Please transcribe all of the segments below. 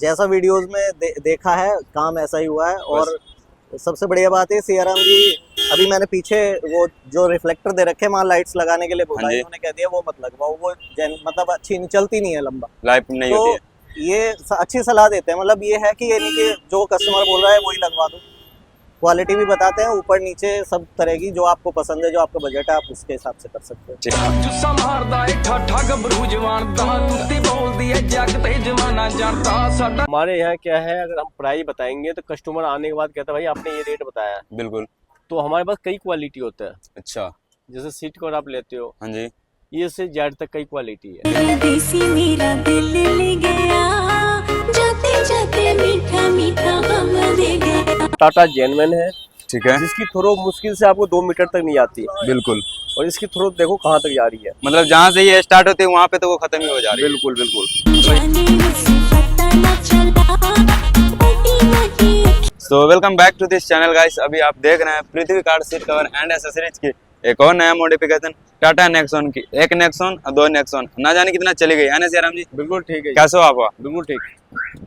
जैसा वीडियोस में देखा है काम ऐसा ही हुआ है। और सबसे बढ़िया बात है सियाराम जी, अभी मैंने पीछे वो जो रिफ्लेक्टर दे रखे हैं वहाँ लाइट्स लगाने के लिए बोला, उन्होंने कह दिया वो मत लगवाओ, वो मतलब अच्छी नहीं चलती, नहीं है लंबा लाइफ नहीं होती है। ये अच्छी सलाह देते हैं, मतलब ये है कि ये नहीं कि जो कस्टमर बोल रहा है वही लगवा दो, क्वालिटी भी बताते हैं ऊपर नीचे सब तरह की, जो आपको पसंद है, जो आपका बजट है आप उसके हिसाब से कर सकते हो। हमारे यहाँ क्या है, अगर हम प्राइस बताएंगे तो कस्टमर आने के बाद कहता है भाई आपने ये रेट बताया। बिल्कुल। तो हमारे पास कई क्वालिटी होता है। अच्छा। जैसे सीट कवर आप लेते हो, हाँ जी, ये से जेड तक कई क्वालिटी है। देसी मेरा दिल ले गया, जाते जाते मीठा मीठा हम ले गया। टाटा जेनवन है, ठीक है, जिसकी थ्रो मुश्किल से आपको 2 मीटर तक नहीं आती है। बिल्कुल। और इसकी थ्रो देखो कहाँ तक जा रही है, मतलब जहाँ से ये स्टार्ट होती है वहाँ पे तो वो खत्म ही हो जा रही है। बिल्कुल बिल्कुल। So welcome back to this channel guys. अभी आप देख रहे हैं Prithvi car seat cover and accessories की एक और नया मॉडिफिकेशन टाटा नेक्सॉन की। एक नेक्सॉन और 2 नेक्सॉन, ना जाने कितना चली गई है ना सियाराम जी। बिल्कुल ठीक है। कैसे हो आप? बिल्कुल ठीक।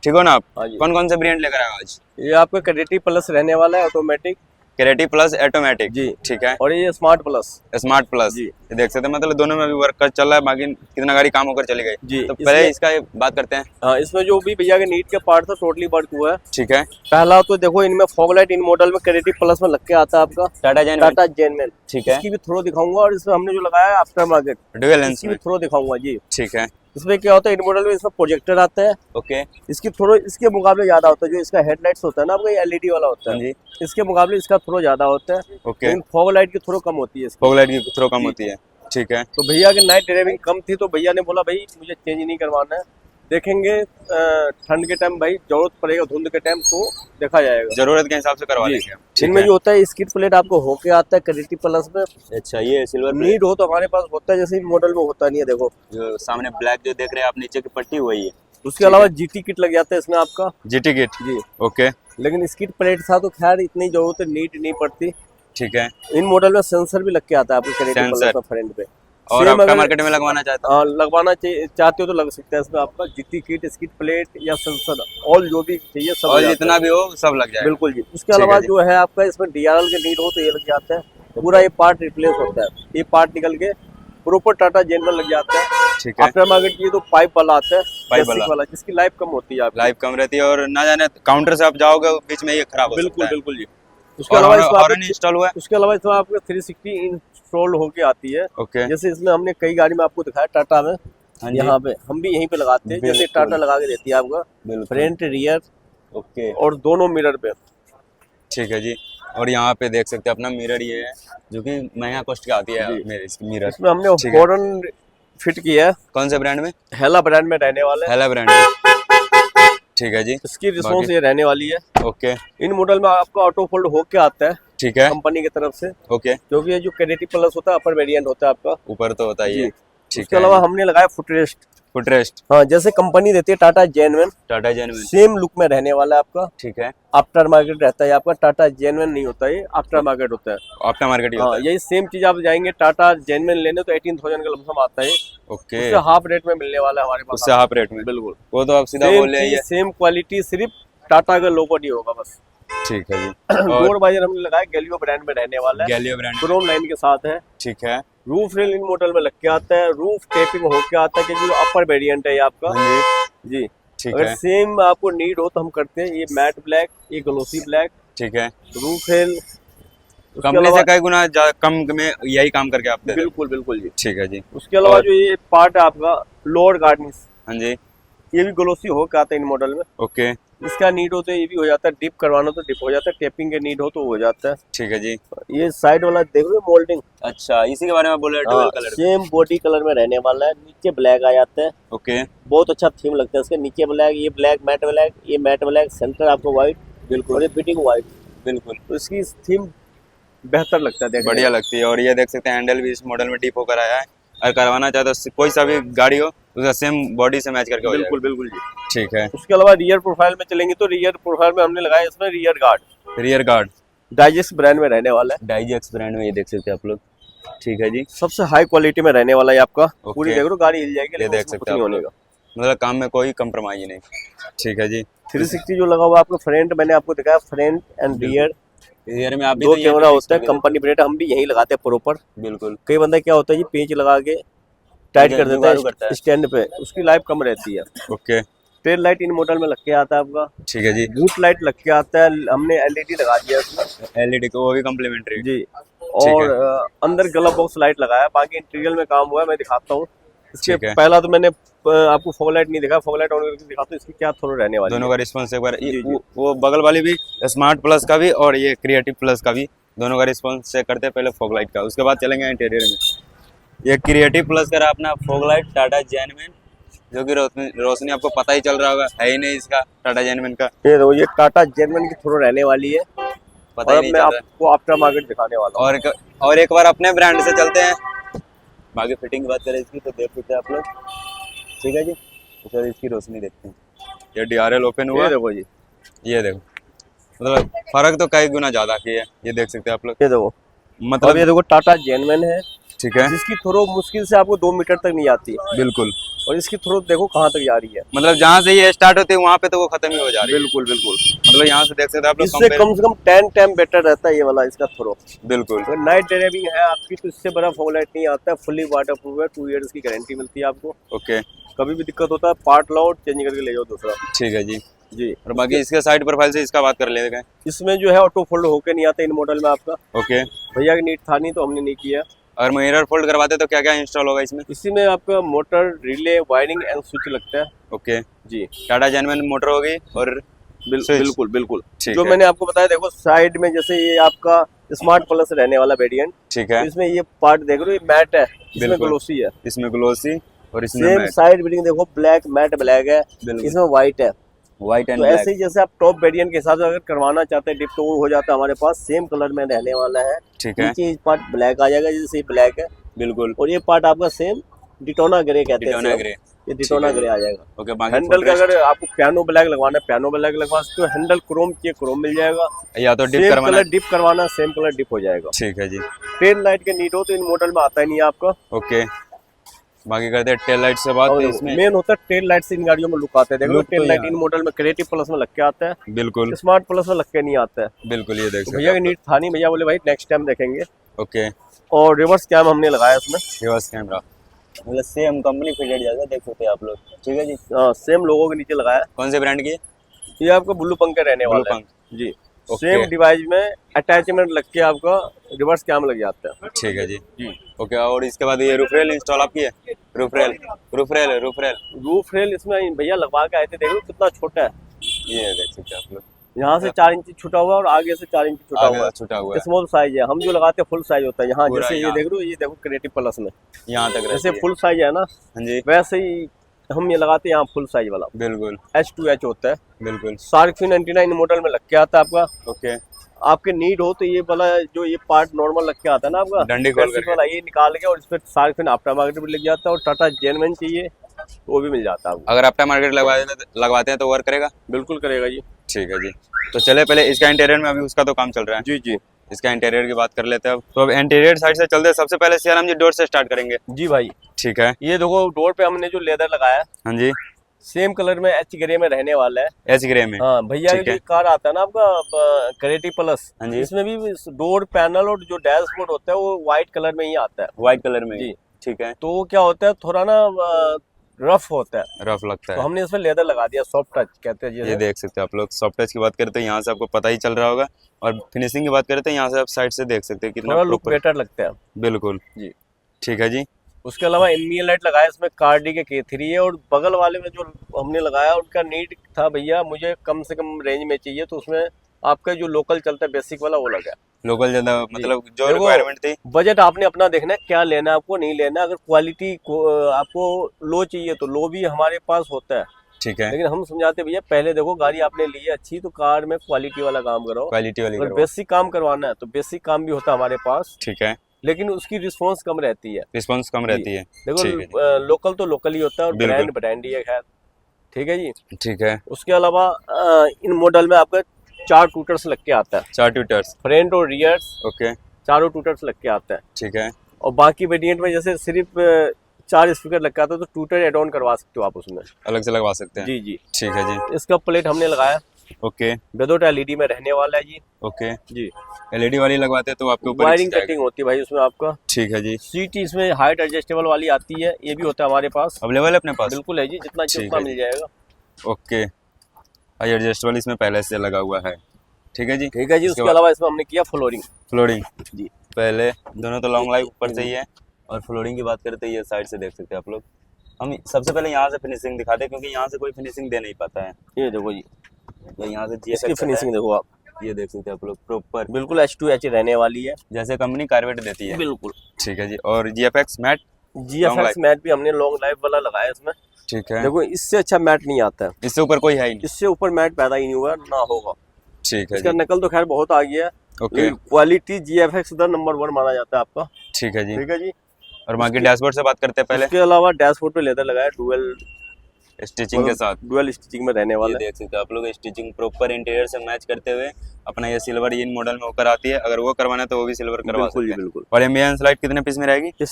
ठीक हो ना आप? हाँ जी। कौन कौन से ब्रांड लेकर आए हो आज? ये आपका क्रेडिटी प्लस रहने वाला है, ऑटोमेटिक। क्रेडिटी प्लस ऑटोमेटिक जी ठीक है। और ये स्मार्ट प्लस। स्मार्ट प्लस जी। ये देख सकते हैं, मतलब दोनों में अभी वर्क चल रहा है, बाकी कितना गाड़ी काम होकर चली गई जी। तो पहले इसका बात करते हैं। हाँ, इसमें जो भी भैया के नीट के पार्ट था टोटली वर्क हुआ है। ठीक है। पहला तो देखो, इनमें फॉग लाइट इन मॉडल में क्रेडिटी प्लस में लग के आता है आपका टाटा जेनवन। ठीक है। इसकी भी थ्रो दिखाऊंगा, और इसमें हमने जो लगाया है आफ्टर मार्केट डुअल लेंस इसकी भी थ्रो दिखाऊंगा जी। ठीक है। इसमें क्या होता है, इन मॉडल में इसमें प्रोजेक्टर आता है। ओके। इसकी थ्रो इसके मुकाबले ज्यादा होता है। जो इसका हेडलाइट्स होता है ना आपका, ये एलईडी वाला होता है जी, इसके मुकाबले इसका थ्रो ज्यादा होता है। ओके। लेकिन फॉग लाइट की थ्रो कम होती है, फॉग लाइट की थ्रो कम होती है। ठीक है। तो भैया की नाइट ड्राइविंग कम थी, तो भैया ने बोला भाई मुझे चेंज नहीं करवाना है, देखेंगे ठंड के टाइम भाई जरूरत पड़ेगा, धुंध के टाइम तो देखा जाएगा, जरूरत के हिसाब से करवा लेंगे। इनमें जो होता है स्किड प्लेट आपको होके आता है क्रेडिटी प्लस में। अच्छा, ये सिल्वर नीड हो तो हमारे पास होता है, जैसे मॉडल में होता नहीं है। देखो जो सामने ब्लैक जो देख रहे हैं आप, नीचे की पट्टी वही है। उसके अलावा जीटी किट लग जाता है इसमें आपका। जीटी किट जी। ओके। लेकिन स्किड प्लेट था तो खैर इतनी जरूरत नीड नहीं पड़ती। ठीक है। इन मॉडल में सेंसर भी लग के आता है आपको क्रेडिटी प्लस में फ्रंट पे। और आपका मार्केट में लगवाना चाहता हूं? लगवाना चाहते हो तो लग सकता है इसमें आपका जीटी किट, स्किड प्लेट या सेंसर, ऑल जो भी चाहिए सब, और जितना भी हो सब लग जाएगा। बिल्कुल जी। उसके अलावा जो है आपका इसमें डीआरएल के नीड हो तो ये लग जाता है, पूरा ये पार्ट रिप्लेस होता है। ये पार्ट निकल के प्रॉपर टाटा जेनवन लग जाता है। ठीक है। आफ्टर मार्केट की तो पाइप वाला आता है, पाइप वाला जिसकी लाइफ कम होती है, आपकी लाइफ कम रहती है, और ना जाने काउंटर से आप जाओगे बीच में ये खराब हो सकता है। बिल्कुल जी। उसके अलावा इंस्टॉल हुआ है। उसके अलावा इसमें आपको 360 इंस्टॉल होके आती है। ओके। जैसे इसमें हमने कई गाड़ी में आपको दिखाया टाटा में, यहाँ पे हम भी यहीं पे लगाते हैं, जैसे टाटा लगा के देती है आपका फ्रंट रियर। ओके। और दोनों मिरर पे। ठीक है जी। और यहाँ पे देख सकते हैं अपना मिरर ये है, जो कि महंगा कॉस्ट का आती है मिरर। इसमें हमने हॉर्न फिट किया है। कौन से ब्रांड में? हेला ब्रांड में रहने वाला है। हेला ब्रांड में। ठीक है जी। इसकी रिस्पॉन्स ये रहने वाली है। ओके। इन मॉडल में आपका ऑटो फोल्ड होके आता है। ठीक है। कंपनी की तरफ से। ओके। क्योंकि ये जो क्रेडिटी प्लस होता है अपर वेरिएंट होता है आपका, ऊपर तो होता ही है। ठीक उसके अलावा हमने लगाया फुटरेस्ट। फुटरेस्ट हाँ, जैसे कंपनी देती है टाटा जेनवन, सेम लुक में रहने वाला है आपका। ठीक है। आफ्टर मार्केट रहता है आपका, टाटा जेनवन नहीं होता है, आफ्टर मार्केट होता है। आफ्टर मार्केट हाँ, यही सेम चीज आप जाएंगे टाटा जेनवन लेने तो 18,000 का लमसम आता है। ओके। उससे हाफ रेट में मिलने वाला है हमारे पास। उससे हाफ रेट में? बिल्कुल। वो तो आप सीधा बोल रहे हैं, सेम क्वालिटी, सिर्फ टाटा का लोगो नहीं होगा बस। ठीक है जी। डोर वाइजर हमने लगाया गैलियो ब्रांड में रहने वाला है। गैलियो ब्रांड क्रोम लाइन के साथ है। ठीक है। रूफ रेल इन मॉडल में लग के आता है, रूफ टेपिंग होके आता है, क्योंकि अपर वेरिएंट है ये आपका जी। ठीक अगर है। सेम आपको नीड हो तो हम करते हैं। ये मैट ब्लैक, ये ग्लोसी ब्लैक। ठीक है। रूफ रेल कंपनी से कई गुना कम में यही काम करके आप दे। बिल्कुल बिल्कुल जी। ठीक है जी। उसके अलावा जो ये पार्ट है आपका लोअर गार्डनिश, हाँ जी, ये भी ग्लोसी होके आता है इन मॉडल में। ओके। इसका नीड हो तो ये भी हो जाता है, डिप करवाना तो डिप हो जाता है, टेपिंग के नीड हो तो हो जाता है। ठीक है जी। ये साइड वाला देख रहे हो मोल्डिंग। अच्छा, इसी के बारे में बोल रहे हैं, dual colour same body colour में रहने वाला है। नीचे ब्लैक आ जाता है। ओके। बहुत अच्छा थीम लगता है इसके। नीचे ब्लैक, ये ब्लैक मैट ब्लैक, ये मैट ब्लैक, सेंटर आपको व्हाइट। बिल्कुल। और ये फिटिंग व्हाइट। बिल्कुल। तो इसकी थीम बेहतर लगता है, बढ़िया लगती है। और ये देख सकते हैं हैंडल भी इस मॉडल में डीप होकर आया है, और करवाना चाहते तो कोई सा भी गाड़ी हो उसका सेम बॉडी से मैच करके हो जाएगा। बिल्कुल बिल्कुल जी। ठीक है। उसके अलावा रियर प्रोफाइल में चलेंगे तो रियर प्रोफाइल में हमने लगाया इसमें rear guard. Rear guard digest brand में रहने वाला है। डाइजेक्स ब्रांड में, ये देख सकते हैं आप लोग। ठीक है जी। सबसे हाई क्वालिटी में रहने वाला है आपका। पूरी देख लो गाड़ी हिल जाएगी, ये देख सकते हैं होने का। मतलब काम में कोई कंप्रोमाइज नहीं। ठीक है जी। 360 जो लगा हुआ आपको फ्रंट, मैंने आपको दिखाया फ्रंट एंड रियर, रियर में आप भी दो तो ये कैमरा होता है, fix कर कंपनी ब्रेड हम भी यही लगाते हैं प्रॉपर। देते। बिल्कुल। कई बंदा क्या होता है जी पेंच लगा के टाइट कर देता जुगाड़ू करता है है। स्टैंड पे, उसकी लाइफ कम रहती है। Okay tail light in model में लग के आता है आपका, ठीक है जी। बूट लाइट लग के आता है, हमने एलईडी लगा दिया इसमें एलईडी को वो भी कम्प्लीमेंट्री। जी। और अंदर ग्लव बॉक्स लाइट लगाया, बाकी इंटीरियर में काम हुआ है, मैं दिखाता हूँ। इसके ठीक है। पहला तो मैंने आपको फॉग लाइट नहीं दिखा, फॉग लाइट ऑन करके दिखाता हूँ इसकी क्या थोड़ा रहने वाली दोनों है। का रिस्पॉन्स एक बार जी, जी। वो बगल वाली भी स्मार्ट प्लस का भी और ये क्रिएटिव प्लस का भी, दोनों का रिस्पॉन्स चेक करते हैं पहले फॉग लाइट का, उसके बाद चलेंगे इंटीरियर में। ये क्रिएटिव प्लस का अपना फॉग लाइट टाटा जेनमेन, जो कि रोशनी आपको पता ही चल रहा होगा, है ही नहीं इसका टाटा जेनमेन का, ये देखो ये टाटा जेनमेन की थोड़ा रहने वाली है, पता और ही अब नहीं मैं चल रहा। आपको आफ्टर मार्केट दिखाने वाला हूँ। और एक बार अपने ब्रांड से चलते हैं, बाकी फिटिंग की बात करें इसकी तो देख सकते हैं आप लोग। ठीक है जी। तो सर इसकी रोशनी देखते हैं। ये DRL ओपन हुआ, ये देखो जी, ये देखो, मतलब फर्क तो कई गुना ज्यादा की है, ये देख सकते हैं आप लोग। ये देखो, मतलब अब ये देखो टाटा जेनमेन है, ठीक है। जिसकी थ्रो मुश्किल से आपको 2 मीटर तक नहीं आती, बिल्कुल। और इसकी थ्रो देखो कहाँ तक जा रही है। मतलब जहाँ से ये स्टार्ट होती है वहाँ पे तो वो खत्म ही हो जा रही है। बिल्कुल बिल्कुल, मतलब यहाँ से देख सकते हैं आप लोग इससे कम से कम 10 टाइम बेटर रहता है ये वाला इसका थ्रो। बिल्कुल। अगर नाइट ड्राइविंग है आपकी तो इससे बड़ा फॉग लाइट नहीं आता है, फुली वाटर प्रूफ है, 2 इयर्स की गारंटी मिलती है आपको। ओके कभी भी दिक्कत होता है पार्ट लाओ और चेंज करके ले जाओ दूसरा। ठीक है जी। जी। और बाकी इसके साइड प्रोफाइल से इसका बात कर लेते हैं। इसमें जो है ऑटो फोल्ड होके नहीं आता इन मॉडल में आपका, ओके। भैया की नीट था नहीं तो हमने नहीं किया। अगर मिरर फोल्ड करवाते तो क्या क्या इंस्टॉल होगा इसमें? इसी में आपका motor, relay, wiring and switch लगता है। ओके। जी। टाटा जेनमेन मोटर होगी और स्विच। बिल्कुल बिल्कुल। ठीक जो है। मैंने आपको बताया देखो साइड में, जैसे ये आपका स्मार्ट प्लस रहने वाला वेरिएंट, ठीक है। इसमें ये पार्ट देख रहे हो, ये मैट है, इसमें बिल्कुल। ग्लोसी है। इसमें ग्लोसी और इसमें सेम मैट। साइड बिल्डिंग देखो, ब्लैक मैट ब्लैक है, बिल्कुल। इसमें व्हाइट है। व्हाइट एंड तो ब्लैक। ऐसे ही जैसे आप टॉप वेरिएंट के हिसाब से अगर करवाना चाहते हैं डिप तो वो हो जाता है हमारे पास, सेम कलर में रहने वाला है। ठीक है। नीचे पार्ट ब्लैक आ जाएगा, जैसे ये ब्लैक है, बिल्कुल। और ये पार्ट आपका सेम डिटोना ग्रे कहते हैं डिटोना इसे। ग्रे। ये डिटोना ठीक है। ग्रे आ जाएगा। ओके। बाकी हैंडल का footrest अगर आपको पियानो ब्लैक लगवाना है पियानो ब्लैक लगवा सकते हो, हैंडल क्रोम चाहिए क्रोम मिल जाएगा, या तो डिप सेम करवाना। कलर डिप करवाना सेम कलर डिप हो जाएगा। ठीक है जी। टेल लाइट के नीड हो तो इन मॉडल में आता ही नहीं है आपका। ओके। बाकी करते हैं टेल लाइट से बात। तो इसमें मेन होता है टेल लाइट से इन गाड़ियों में लुक आता है, देखो Look टेल तो लाइट यहाँ- इन मॉडल में क्रिएटिव प्लस में लग के आता है, बिल्कुल स्मार्ट प्लस में लग के नहीं आता है। बिल्कुल, ये देख तो सकते भैया हैं की नीड था नहीं, भैया बोले भाई नेक्स्ट टाइम देखेंगे। ओके। और रिवर्स कैम हमने लगाया इसमें, रिवर्स कैमरा, मतलब सेम कंपनी फिटेड जाएगा, देख सकते हैं आप लोग। ठीक है जी। सेम लोगों के नीचे लगाया। कौन से ब्रांड की? ये आपका ब्लू पंख का रहने वाला है पंख। जी। ओके। सेम डिवाइस में अटैचमेंट लग के आपका रिवर्स कैम लग जाता है। ठीक है जी। ओके। और इसके बाद ये रूफ रेल इंस्टॉल आपकी है? रूफ रेल रूफ रेल इसमें भैया लगवा के आए थे, देखो कितना छोटा है, ये देख सकते हैं आप लोग। यहाँ से 4 इंच छुटा हुआ है और आगे से 4 इंच छुटा आगे हुआ से छुटा हुआ है। है। स्मॉल साइज है, हम जो लगाते हैं फुल साइज होता है यहाँ, पूरा जैसे ये यहाँ। देख रहे हो, ये देखो क्रिएटिव प्लस में यहाँ तक रहती जैसे है। फुल साइज है ना, हाँ जी। वैसे ही हम ये लगाते हैं यहाँ फुल साइज वाला। बिल्कुल H2H होता है, बिल्कुल। शार्क फिन एंटीना इन मॉडल में लग के आता है आपका। ओके। आपके नीड हो तो ये वाला जो ये पार्ट नॉर्मल लग के आता है ना आपका, डंडी खोल बेसिक करके। वाला, ये निकाल के और इस पर शार्क फिन आफ्टर मार्केट भी लग जाता है, और टाटा जेनमेन चाहिए तो वो भी मिल जाता है आपको। अगर आफ्टर मार्केट लगवाते हैं तो वर्क करेगा? बिल्कुल करेगा जी। ठीक है जी। तो चले पहले इसका इंटीरियर में, अभी उसका तो काम चल रहा है। जी जी इसका इंटीरियर की बात कर लेते हैं अब। तो अब इंटीरियर साइड से चलते हैं। सबसे पहले सीआरएम जी डोर से स्टार्ट करेंगे। जी भाई। ठीक है। ये देखो डोर पे हमने जो लेदर लगाया है, हाँ जी। सेम कलर में एच ग्रे में रहने वाला है। एच ग्रे में। हाँ भैया ठीक की है। जो कार आता है ना आपका क्रिएटिव प्लस, हाँ जी। इसमें भी डोर पैनल और जो डैशबोर्ड होता है वो व्हाइट कलर में ही आता है। व्हाइट कलर में। जी। ठीक है। तो वो क्या होता है, थोड़ा ना रफ होता है, रफ लगता तो है। हमने इसमें लेदर लगा दिया, सॉफ्ट टच कहते हैं ये जी। देख सकते हैं आप लोग। सॉफ्ट टच की बात करें तो यहाँ से आपको पता ही चल रहा होगा, और फिनिशिंग की बात करें तो यहाँ से आप साइड से देख सकते हैं कितना थोड़ा लुक proper- बेटर लगता है बिल्कुल जी। ठीक है जी। उसके अलावा इंडियन लाइट लगाया इसमें, कार्डी के K3 है, और बगल वाले में जो हमने लगाया उनका नीड था भैया मुझे कम से कम रेंज में चाहिए, तो उसमें आपका जो लोकल चलता है बेसिक वाला वो लगा। लोकल ज्यादा मतलब जो देखो, रिक्वायरमेंट थी। बजट आपने अपना देखना है क्या लेना है आपको, नहीं लेना है। अगर क्वालिटी आपको लो चाहिए तो लो भी हमारे पास होता है, ठीक है। लेकिन हम समझाते भैया पहले देखो गाड़ी आपने ली है अच्छी, तो कार में क्वालिटी वाला काम करो। क्वालिटी वाली अगर करवाओ। बेसिक काम करवाना है तो बेसिक काम भी होता है हमारे पास, ठीक है। लेकिन उसकी रिस्पॉन्स कम रहती है। रिस्पॉन्स कम रहती है। ठीक है जी। देखो लोकल तो लोकल ही होता है, और बिल्कुल। ब्रांड ब्रांड ही है, खैर ठीक है जी। ठीक है। उसके अलावा इन मॉडल में आपका 4 टूटर्स लग के आता है, 4 ट्विटर्स। फ्रंट और रियर ओके। चारों टूटर्स लग के आता है। ठीक है। और बाकी वेरिएंट में जैसे सिर्फ 4 स्पीकर लग के आता है, तो ट्विटर एड ऑन करवा सकते हो आप उसमें। अलग से लगवा सकते हैं। जी जी। ठीक है जी। इसका प्लेट हमने लगाया ओके विदाउट एलईडी में रहने वाला है जी। ओके। जी। एलईडी वाली लगवाते हैं तो आपके ऊपर वायरिंग खिंच जाएगा। कटिंग होती है भाई उसमें आपका। ठीक है जी। सीट इसमें हाइट एडजस्टेबल वाली आती है, ये भी होता है हमारे पास। अवेलेबल है अपने पास? बिल्कुल है जी, जितना चाहिए ठीक उतना है मिल जी। जाएगा। ओके। एडजस्टेबल इसमें पहले से लगा हुआ है। ठीक है जी। ठीक है जी। उसके अलावा इसमें हमने किया फ्लोरिंग। फ्लोरिंग जी। पहले दोनों तो लॉन्ग लाइफ ऊपर से ही है। और फ्लोरिंग की बात करते हैं, ये साइड से देख सकते हैं आप लोग। हम सबसे पहले यहाँ से फिनिशिंग दिखाते हैं क्योंकि यहाँ से कोई फिनिशिंग दे नहीं पाता है। ये देखो जी, तो यहाँ से इसकी GFX फिनिशिंग देखो आप, ये देख सकते हैं आप लोग प्रॉपर बिल्कुल H2H रहने वाली है। जैसे कंपनी कार्बेट देती है। बिल्कुल। ठीक है जी। और GFX मैट? GFX मैट भी हमने लॉन्ग लाइफ वाला लगाया इसमें। ठीक है। देखो इससे अच्छा मैट नहीं आता है, इससे ऊपर कोई है ही नहीं। इससे ऊपर मैट पैदा ही नहीं हुआ ना होगा। ठीक है इसका जी। नकल तो खैर बहुत आ गया है, ओके। लेकिन क्वालिटी GFX इधर नंबर 1 माना जाता है आपका। ठीक है जी। ठीक है जी। और बाकी डैशबोर्ड से बात करते हैं पहले। इसके अलावा डैशबोर्ड पे लेदर लगाया डुअल स्टिचिंग के साथ। डुअल स्टिचिंग में रहने ये वाला है। देख सकते हैं आप लोग स्टिचिंग प्रॉपर इंटीरियर से मैच करते हुए अपना ये सिल्वर इन मॉडल में होकर आती है। अगर वो करवाना है तो वो भी सिल्वर करवा बिल्कुल सकते जी हैं। बिल्कुल। और एम्बियंस लाइट कितने पीस में रहेगी? ये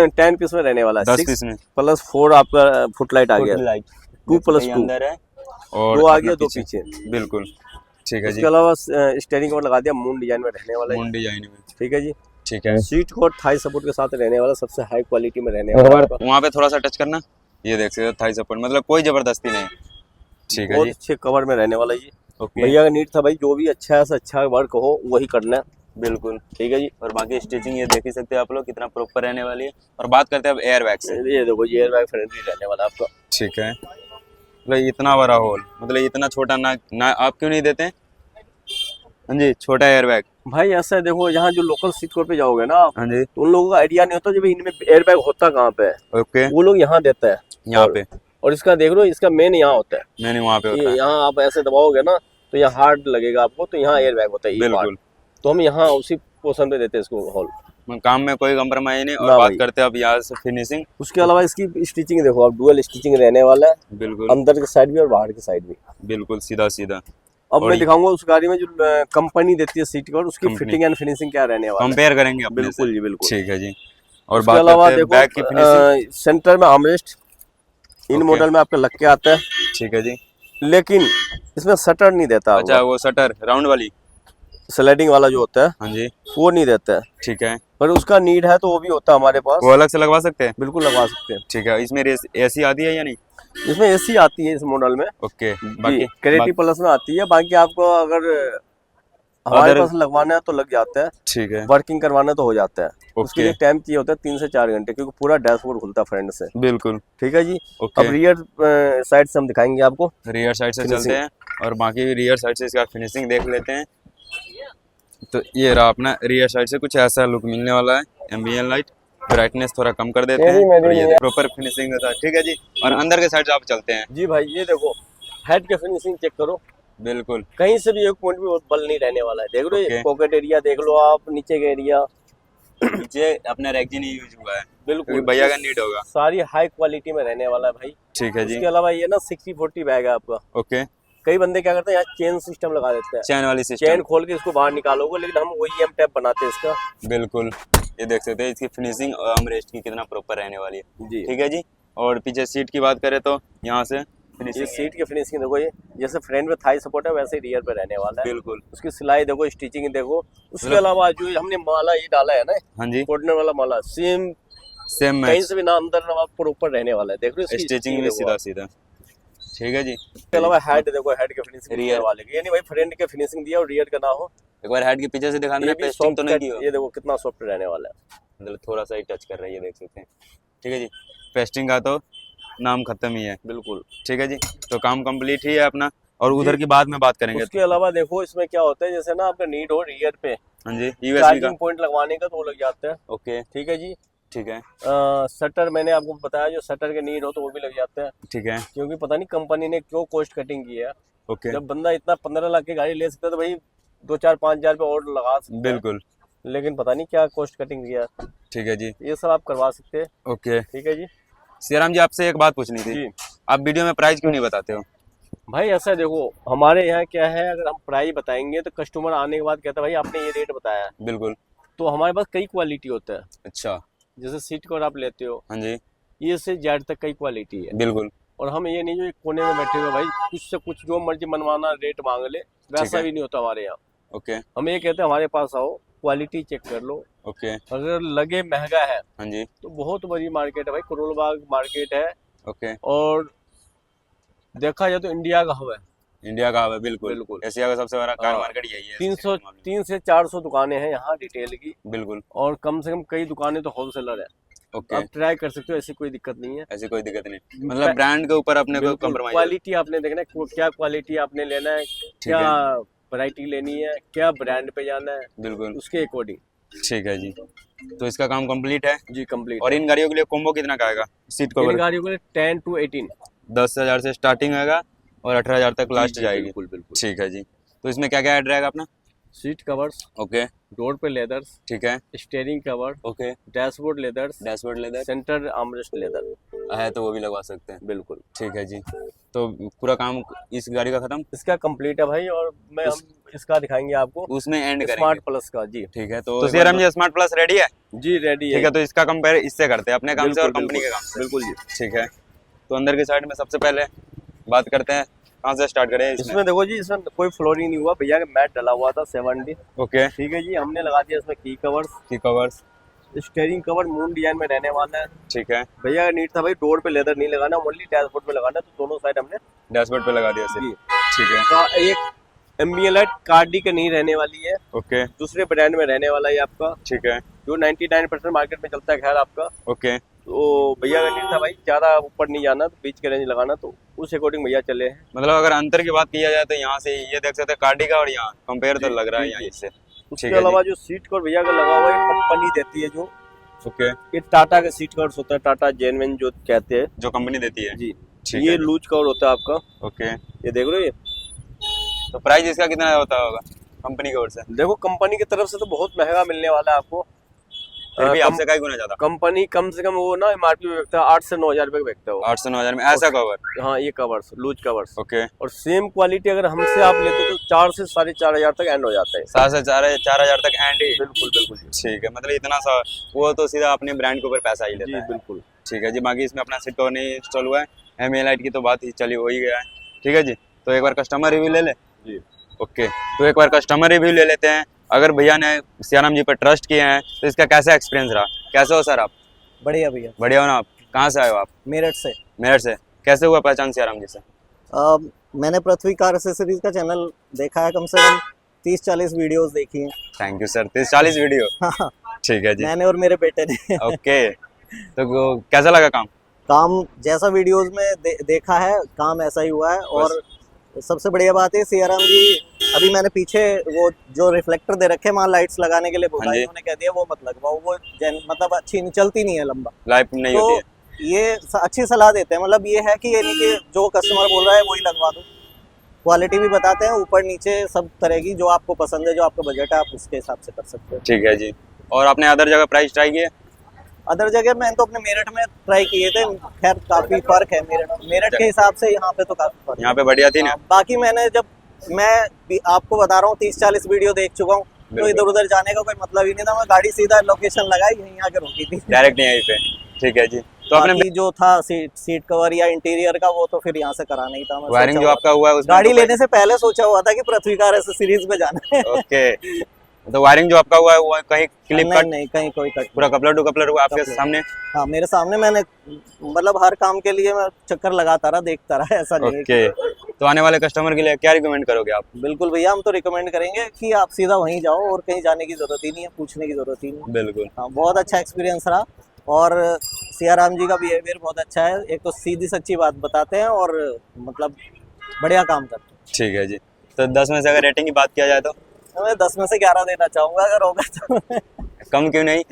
10 पीस में रहने वाला है। 10 पीस में। प्लस 4 आपका फुट लाइट आ गया, लाइट 2 प्लस 2 अंदर है और 2 अपना आगे 2 पीछे। बिल्कुल। ठीक है जी। इसके अलावा स्टेयरिंग कवर लगा दिया मून डिजाइन में रहने वाला है। मून डिजाइन में। ठीक है जी। ठीक है। सीट कवर थाई सपोर्ट के साथ रहने वाला, सबसे हाई क्वालिटी में रहने वाला है। वहाँ पे थोड़ा सा टच करना, ये देख सकते हो थाई सपोर्ट, मतलब कोई जबरदस्ती नहीं। ठीक है बहुत जी। अच्छे कवर में रहने वाला ये। ओके। भैया का नीड था भाई, जो भी अच्छा से अच्छा वर्क हो वही करना है। बिल्कुल। ठीक है जी। और बाकी स्टिचिंग ये देख ही सकते हैं आप लोग कितना प्रॉपर रहने वाली है। और बात करते हैं अब एयर बैग से। ये देखो ये एयर बैग फ्रेंडली रहने वाला है आपका। ठीक है। मतलब इतना बड़ा होल, मतलब इतना छोटा ना आप क्यों नहीं देते हैं? हाँ जी, छोटा एयर बैग। भाई ऐसा है, देखो यहाँ जो लोकल सीट कवर पे जाओगे ना आप, हाँ जी। तो उन लोगों का आइडिया नहीं होता जब इनमें एयर बैग होता कहाँ पे है। ओके। वो लोग यहाँ देता है यहाँ पे। और इसका देख लो, इसका मेन यहाँ होता है। मैंने वहाँ पे होता ये है। यहाँ आप ऐसे दबाओगे ना तो यहाँ हार्ड लगेगा आपको, तो यहाँ एयर बैग होता है ये बिल्कुल। part। तो हम यहाँ उसी पोर्शन पे देते हैं इसको हॉल। काम में कोई कंप्रोमाइज नहीं। और ना बात भाई। करते हैं अब यहाँ से फिनिशिंग। उसके अलावा इसकी स्टिचिंग देखो आप, डुअल स्टिचिंग रहने वाला है, बिल्कुल। अंदर की साइड भी और बाहर की साइड भी। बिल्कुल सीधा सीधा। अब और मैं दिखाऊंगा उस गाड़ी में जो कंपनी देती है सीट कवर, उसकी कंपनी। फिटिंग एंड फिनिशिंग क्या रहने वाला है। कंपेयर करेंगे अपने से। बिल्कुल जी बिल्कुल। ठीक है जी। और उसके बात अलावा करते हैं देखो बैक की फिनिशिंग। सेंटर में आर्मरेस्ट इन ओके। मॉडल में आपका लग के आता है, ठीक है जी। लेकिन इसमें शटर नहीं देता अच्छा, आपको। वो शटर राउंड वाली? स्लाइडिंग वाला जो होता है हाँ जी। वो नहीं देता है, ठीक है। पर उसका नीड है तो वो भी होता है हमारे पास। वो अलग से लगवा सकते हैं? बिल्कुल लगवा सकते हैं। ठीक है। इसमें AC आती है या नहीं? इसमें एसी आती है इस मॉडल में। ओके। जी, बाकी क्रेडिटी प्लस में आती है। बाकी आपको अगर हमारे अदर- पास लगवाना है तो लग जाता है, ठीक है। वर्किंग करवाना तो हो जाता है। उसके ओके। लिए टाइम चाहिए होता है 3 से 4 घंटे, क्योंकि पूरा डैशबोर्ड खुलता है फ्रंट से। बिल्कुल। ठीक है जी। ओके। अब रियर साइड से हम दिखाएंगे आपको। रियर साइड से Finishing। चलते हैं और बाकी रियर साइड से इसका फिनिशिंग देख लेते हैं। तो ये रहा अपना रियर साइड से कुछ ऐसा लुक मिलने वाला है। एम्बियंट लाइट ब्राइटनेस थोड़ा कम कर देते हैं और ये प्रॉपर फिनिशिंग के साथ। ठीक है जी। और अंदर के साइड से आप चलते हैं। जी भाई ये देखो हेड के फिनिशिंग चेक करो, बिल्कुल। कहीं से भी एक पॉइंट भी बल नहीं रहने वाला है। देख लो ये Okay। पॉकेट एरिया देख लो आप, नीचे का एरिया नीचे अपना रैगजी नहीं यूज हुआ है बिल्कुल क्योंकि भैया का नीड होगा। सारी हाई क्वालिटी में रहने वाला है भाई। ठीक है जी। इसके अलावा ये ना 60-40 बैग है आपका। ओके। कई बंदे क्या करते हैं यहाँ चेन सिस्टम लगा देते हैं, चैन वाली चेन सिस्टम। खोल के इसको बाहर निकालोगे, लेकिन हम OEM टैप बनाते हैं इसका। बिल्कुल। ये देख सकते हैं इसकी फिनिशिंग और आर्मरेस्ट की कितना प्रॉपर रहने वाली है। जी। ठीक है जी। और पीछे सीट की बात करें तो यहाँ से ये फिनिशिंग सीट की फिनिशिंग देखो, ये जैसे फ्रंट में थाई सपोर्ट है वैसे रियर पे रहने वाला है। बिल्कुल। उसकी सिलाई देखो, स्टिचिंग देखो। उसके मतलब- अलावा जो हमने माला ये डाला है ना, हाँ जी। कॉर्नर वाला माला सेम सेम कहीं मैच। से भी ना अंदर ना प्रॉपर रहने वाला है। देख लो इसकी स्टिचिंग भी देखो सीधा आप। सीधा। ठीक है जी। इसके अलावा हेड देखो, हेड के फिनिशिंग Rear। रियर वाले की, ये नहीं भाई फ्रंट के फिनिशिंग दिया और रियर का ना हो। एक बार हेड के पीछे से दिखाना, ये भी पेस्टिंग तो सॉफ्ट नहीं की हो? ये देखो कितना सॉफ्ट रहने वाला है। मतलब थोड़ा सा ही टच कर रही है, देख सकते हैं। ठीक है जी। पेस्टिंग का तो नाम खत्म ही है। बिल्कुल। ठीक है जी। तो काम कंप्लीट ही है अपना। और उधर की बाद में बात करेंगे। उसके अलावा देखो इसमें क्या होता है, जैसे ना आपका नीड हो रियर पे हाँ जी। USB का। चार्जिंग पॉइंट लगवाने का तो वो लग जाता है। ओके। ठीक है जी। ठीक है। शटर मैंने आपको बताया, जो शटर के नीड हो तो वो भी लग जाता है, ठीक है। क्योंकि पता नहीं कंपनी ने क्यों कॉस्ट कटिंग की है। ओके। जब बंदा इतना 15 लाख की गाड़ी ले सकता है तो भाई 2-4-5 हजार रुपये और लगा सकता है। बिल्कुल। लेकिन पता नहीं क्या कॉस्ट कटिंग किया है। ठीक है जी। ये सब आप करवा सकते हैं। ओके। ठीक है जी। सियाराम जी, आपसे एक बात पूछनी थी। जी आप वीडियो में प्राइस क्यों नहीं बताते हो? भाई ऐसा देखो, हमारे यहाँ क्या है, अगर हम प्राइस बताएंगे तो कस्टमर आने के बाद कहता है भाई आपने ये रेट बताया है। बिल्कुल। तो हमारे पास कई क्वालिटी होता है। अच्छा। जैसे सीट कवर आप लेते हो, हाँ जी। ये से जेड तक की क्वालिटी है। बिल्कुल। और हम ये नहीं जो एक कोने में बैठे हुए भाई कुछ से कुछ जो मर्जी मनवाना रेट मांग ले, वैसा है। भी नहीं होता हमारे यहाँ। ओके हम ये कहते हैं हमारे पास आओ, क्वालिटी चेक कर लो, ओके। अगर लगे महंगा है हाँ जी। तो बहुत बड़ी मार्केट है भाई, करोल बाग मार्केट है। ओके। और देखा जाए तो इंडिया का हब है। इंडिया का हब है, बिल्कुल बिल्कुल। एशिया का सबसे बड़ा कार हाँ। मार्केट यही है। 3 से 400 दुकानें हैं यहाँ डिटेल की, बिल्कुल। और कम से कम कई दुकानें तो होलसेलर है। ओके। आप ट्राई कर सकते हो, ऐसी कोई दिक्कत नहीं है। ऐसी कोई दिक्कत नहीं, मतलब ब्रांड के ऊपर अपने को कॉम्प्रोमाइज। क्वालिटी आपने देखना है, क्या क्वालिटी आपने लेना है, क्या वैरायटी लेनी है, क्या ब्रांड पे जाना है, बिल्कुल उसके अकॉर्डिंग। ठीक है जी। तो इसका काम कंप्लीट है जी कंप्लीट। और इन गाड़ियों के लिए कॉम्बो कितना का आएगा? सीट इन कवर गाड़ियों के लिए 10 to 18 10,000 से स्टार्टिंग आएगा और 18,000 तक लास्ट जी, जाएगी। बिल्कुल बिल्कुल। ठीक है जी। तो इसमें क्या क्या ऐड रहेगा अपना? सीट कवर्स, ओके डोर पे लेदर्स, ठीक है। Steering cover, okay. Dashboard leathers, dashboard leather centre armrest leather है तो वो भी लगवा सकते हैं। बिल्कुल। ठीक है जी। तो पूरा काम इस गाड़ी का खत्म, इसका कंप्लीट है भाई, और मैं हम इसका दिखाएंगे आपको उसमें एंड स्मार्ट करेंगे। प्लस का। जी ठीक है। तो सीआरएम जी स्मार्ट प्लस रेडी है? जी रेडी ठीक है। तो इसका कंपेयर इससे करते हैं, अपने काम से और बिल्कुल, कंपनी के काम से। बिल्कुल जी। ठीक है। तो अंदर की साइड में सबसे पहले बात करते हैं, कहाँ से स्टार्ट करें इसमें देखो जी, इसमें कोई फ्लोरिंग नहीं हुआ भैया, का मैट डला हुआ था 7D। ओके। ठीक है जी, हमने लगा दिया इसमें की कवर्स, की covers, steering cover moon design में रहने वाला है। ठीक है। भैया का नीड था भाई डोर पे लेदर नहीं लगाना, ओनली डैशबोर्ड पे लगाना, तो दोनों साइड हमने डैशबोर्ड पे लगा दिया जी। सिर्फ। ठीक है। का एक एम्बियन लाइट कार्डी के नहीं रहने वाली है, ओके दूसरे ब्रांड में रहने वाला है आपका, ठीक है। जो 99% मार्केट में चलता है खैर आपका। ओके। तो भैया का नीड था भाई ज्यादा ऊपर नहीं जाना, तो बीच के रेंज लगाना, तो उस अकॉर्डिंग भैया चले हैं। मतलब अगर अंतर की बात किया जाए तो यहाँ से ये देख सकते हैं कार्डी का और यहाँ कंपेयर तो लग रहा है यहाँ इससे। उसके ठीक है अलावा जो सीट कवर भैया का लगा हुआ है कंपनी देती है, जो ओके। ये टाटा का सीट कवर होता है, टाटा जेन्युइन जो कहते हैं जो कंपनी देती है जी। ठीक ये है। लूज कवर होता है आपका, ओके। ये देख रहे हो। ये तो प्राइस इसका कितना होता होगा कंपनी की ओर से? देखो कंपनी की तरफ से तो बहुत महंगा मिलने वाला है आपको, फिर भी आपसे कई गुना ज्यादा। कंपनी कम से कम वो ना एमआरपी में बिकता है 8 से 9 हजार रुपए बिकता है वो। 8 से 9 हजार में ऐसा कवर? हाँ ये कवर्स, लूज कवर्स। ओके। और सेम क्वालिटी अगर हमसे आप लेते तो 4 से 4.5 हजार तक एंड हो जाता है। 7 से 4 हजार तक एंड ही? बिल्कुल बिल्कुल जी। ठीक है। मतलब इतना सा वो तो सीधा अपने ब्रांड के ऊपर पैसा ही जी लेता है। बिल्कुल। ठीक है जी। बाकी इसमें अपना सीट कवर नहीं इंस्टॉल हुआ है, एमए लाइट की तो बात ही चली हो ही गया है। ठीक है जी। तो एक बार कस्टमर रिव्यू ले ले। जी ओके। तो एक बार कस्टमर रिव्यू ले लेते हैं। अगर भैया ने सियाराम जी पर ट्रस्ट किए हैं तो इसका कैसा एक्सपीरियंस रहा? कैसे हो सर आप? बढ़िया भैया। बढ़िया हो ना आप? कहाँ से आए हो आप? मेरठ से। मेरठ से। कैसे हुआ पहचान सियाराम जी से? मैंने पृथ्वी कार एक्सेसरीज का चैनल देखा है, कम से कम 30-40 वीडियोस देखी हैं। Thank you sir. 30-40 वीडियो? ठीक है जी। मैंने और मेरे बेटे ने। ओके। तो कैसा लगा काम? काम जैसा वीडियोस में देखा है, काम ऐसा ही हुआ है। और सबसे बढ़िया बात है सियाराम जी, अभी मैंने पीछे वो जो रिफ्लेक्टर दे रखे वहाँ लाइट्स लगाने के लिए बोला, उन्होंने कह दिया वो मत लगवाओ, वो मतलब अच्छी नहीं चलती, नहीं है लंबा, लाइफ नहीं होती है। ये अच्छी सलाह देते हैं। मतलब ये है कि ये नहीं कि जो कस्टमर बोल रहा है वही लगवा दो, क्वालिटी भी बताते हैं ऊपर नीचे सब तरह की, जो आपको पसंद है, जो आपका बजट है, आप उसके हिसाब से कर सकते हो। ठीक है जी। और आपने अदर जगह प्राइस ट्राई किए? अदर जगह मैंने तो अपने मेरठ में ट्राई किए थे, खैर काफी फर्क है मेरठ के हिसाब से, यहाँ पे तो काफी फर्क। यहाँ पे बढ़िया थी ना? बाकी मैंने जब मैं आपको बता रहा हूँ 30-40 वीडियो देख चुका हूँ, तो इधर उधर जाने का कोई मतलब ही नहीं था। मैं गाड़ी सीधा लोकेशन लगाई, यहीं आकर रुकी थी डायरेक्ट यहीं पे। ठीक है जी। तो आपने जो था सीट कवर या इंटीरियर का, वो तो फिर यहाँ से कराना ही था। वायरिंग जो आपका हुआ है उसमें गाड़ी लेने से पहले सोचा हुआ था कि पृथ्वी कार एक्सेसरीज में जाना है। ओके। तो वायरिंग जो आपका हुआ है वो कहीं क्लिप कट? नहीं, कहीं कोई कट, पूरा कपलर टू कपलर हुआ आपके सामने? हाँ मेरे सामने। मैंने मतलब हर काम के लिए मैं चक्कर लगाता रहा, देखता रहा, ऐसा नहीं। ओके। तो आने वाले कस्टमर के लिए क्या रिकमेंड करोगे आप? बिल्कुल भैया, हम तो रिकमेंड करेंगे कि आप सीधा वहीं जाओ, और कहीं जाने की जरूरत ही नहीं है, पूछने की जरूरत ही नहीं है। बिल्कुल। हाँ बहुत अच्छा एक्सपीरियंस रहा, और सियाराम जी का बिहेवियर बहुत अच्छा है। एक तो सीधी सच्ची बात बताते हैं, और मतलब बढ़िया काम करते हैं। ठीक है जी। तो 10 में से अगर रेटिंग की बात किया जाए तो? मैं 10 में से 11 देना चाहूंगा, अगर होगा तो। कम क्यों नहीं?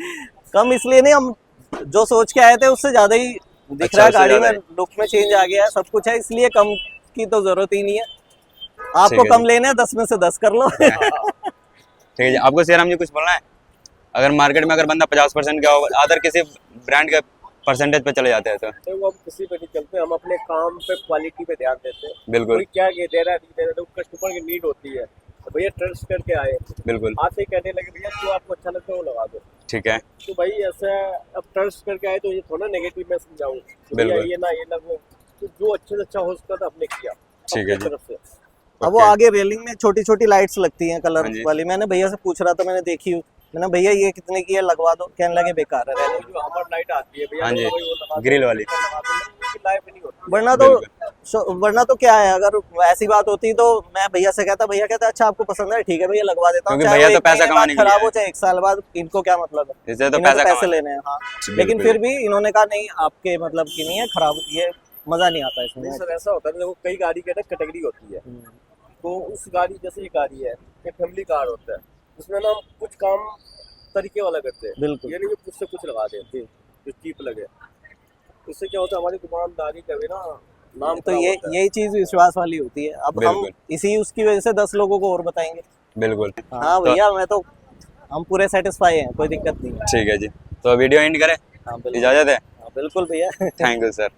कम इसलिए नहीं, हम जो सोच के आए थे उससे ज्यादा ही दिख अच्छा, रहा है उससे गाड़ी ज्यादा में, लुक में चेंज आ गया है, सब कुछ है, इसलिए कम की तो जरूरत ही नहीं है। ठीक आपको है कम लेने हैं, 10 में से 10 कर लो। ठीक है जी। आपको सियाराम जी कुछ बोलना है? अगर मार्केट में अगर बंदा 50% का होगा, अदर किसी ब्रांड के परसेंटेज पे चले जाते हैं तो वो हम किसी पे नहीं चलते, हम अपने काम पे क्वालिटी पे ध्यान देते हैं। बिल्कुल कोई क्या दे रहा है नहीं दे रहा, तो कस्टमर की नीड होती है, तो भैया ट्रस्ट करके आए, बिल्कुल। आते ही कहने लगे भैया जो आपको अच्छा लगता है वो लगा दो। ठीक है, तो भाई ऐसा अब ट्रस्ट करके आए तो ये थोड़ा नेगेटिव मैं समझाऊं तो भैया बिल्कुल। ये ना ये लगो, तो जो अच्छे से अच्छा हो सकता था हमने किया ठीक है अपनी जी। तरफ से। अब वो ओके। आगे रेलिंग में छोटी छोटी लाइट्स लगती हैं कलर हाँ जी। वाली, मैंने भैया से पूछ रहा था, मैंने देखी हूँ, मैंने भैया ये कितने की है, लगवा दो, कहने लगे बेकार है रहने दो। जो हमार लाइट आती है भैया हाँ जी, तो वही वो लगा दो, ग्रिल वाली। लगा दो, उसकी लाइफ नहीं होती। वरना तो क्या है, अगर ऐसी बात होती तो मैं भैया से कहता, भैया कहता अच्छा आपको पसंद है ठीक है भैया लगवा देता हूँ, क्योंकि चाहे भैया वो तो एक पैसा महीने बाद कमाने के लिए खराब हो है। चाहे 1 साल बाद, इनको क्या मतलब है, इससे तो इन्हें पैसा पैसे कमाना। लेने हैं। हाँ बिल्कुल। लेकिन फिर भी इन्होंने कहा नहीं आपके मतलब की नहीं है, खराब, ये मजा नहीं आता नहीं इसमें। सर ऐसा होता है, देखो कई गाड़ी के ना कैटेगरी होती है, तो उस गाड़ी जैसे ये गाड़ी है ये फैमिली कार होता है, उसमें ना हम कुछ काम तरीके वाला करते हैं, बिल्कुल। ये नहीं कि कुछ से कुछ लगा देते जो चीप लगे। इससे क्या होता है हमारी दुकानदारी का भी ना नाम तो खराब ये होता है। यही चीज विश्वास वाली होती है। अब हम बिल्कुल। इसी उसकी वजह से 10 लोगों को और बताएंगे। बिल्कुल। हाँ तो भैया मैं तो, हम पूरे सेटिस्फाई हैं, कोई दिक्कत नहीं है। ठीक है जी, तो वीडियो एंड करें, हाँ बिल्कुल। इजाजत है। हाँ बिल्कुल भैया। Thank you sir.